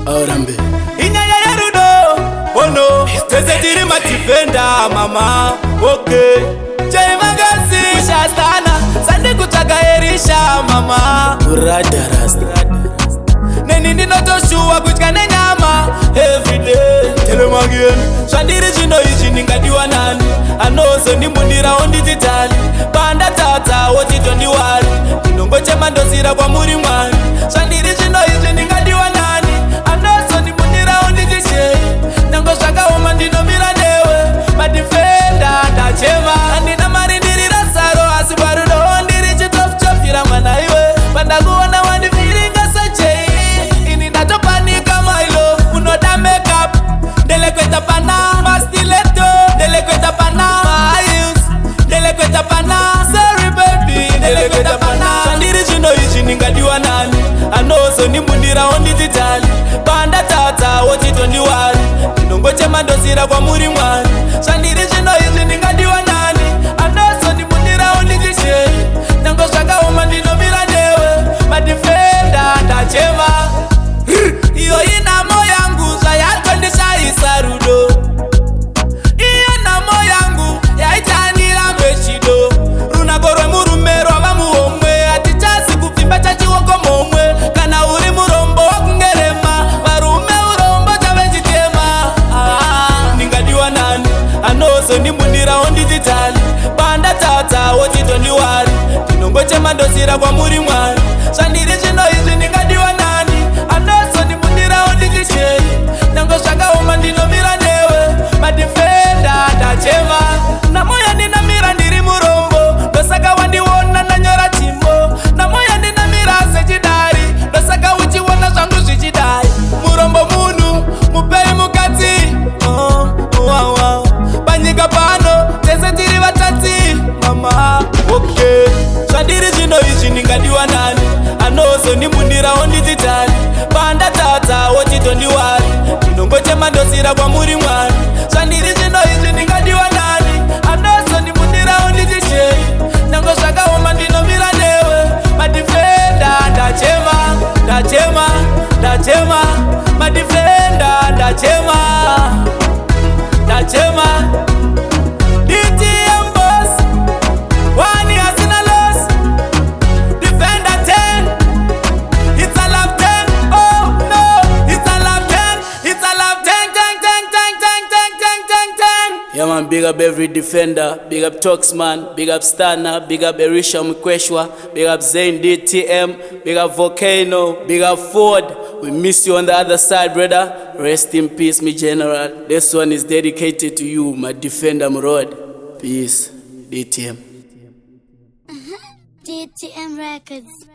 Aurambe inyaya ya rudo ono teze tiri matifenda mama okay chai magazi shastana sandi kutaka erisha mama urada rasta neni ndinotoshua kutya nenyama everyday tell them again shandiri chino ichi ndingadiwa nani anozo ndimbundira ondititali panda tata wotito ndiwari ndinongochema ndosira kwa muri mwari shandiri chino ichi ndingadiwa nani anozo ndimbundira onditishei nango zvakaoma ndinomira newe madifenda ndachema handina mari ndiri rasaro asi parudo ndiri chitofchofira mwana iwe pandakuona wandifiringa sachei ini ndatopanika mailo unoda makeup ndelekweta pana mastileto ndelekweta pana mahils ndelekweta pana sorry baby ndelekweta pana shandiri chino ichi ndingadiwa nani anozo ndimbundira ondititali panda tata wotito ndiwari ndinongochema ndosira kwa muri mwari shandiri chino ichi ndingadiwa nani anozo ndimbundira onditishei nango zvakaoma ndinomira newe madifenda ndachema iyo inamo yangu zvayatondishaisa rudo iyo namo yangu yaitanira mbechido runako rwemurume rwava muhomwe hatichasi kupfimba chachiwoko momwe kana uri murombo wakungerema varume urombo chavechitema ndingadiwa nani anozo ndimbundira ondititali panda tata wotito ndiwari ndinongochema ndosira kwa muri mwari shandiri chino ichi ndingadiwa nani anozo ndimbundira onditishei nango zvakaoma ndinomira newe madifenda ndachema namoya ndinamira ndiri murombo ndosaka wandiona ndanyora chimbo namoya ndinamira sechidari ndosaka uchiona zvangu zvichidai murombo munhu mupei mukadzi panyika pano tese tiri vatadzi mama okay zvandiri zvino izvi ndingadiwa nani anozo ndimbundira ondititali panda tata wotito ndiwari ndinongochema ndosira kwa muri mwari zvandiri zvino izvi ndingadiwa nani anozo ndimbundira onditishei nango zvakaoma ndinomira newe madifenda ndachema ndachema ndachema madifenda ndachema ndachema DtM boss wani hasina loss defender 10 it's a love 10 oh no it's a love 10 it's a love 10 yeah man, big up every defender, big up Toxman, big up Stana, big up Erisha Mkweshwa, big up Zain DtM, big up Volcano, big up Ford. We miss you on the other side, brother. Rest in peace, me general. This one is dedicated to you, my defender Murad. Peace, DtM. DtM Records.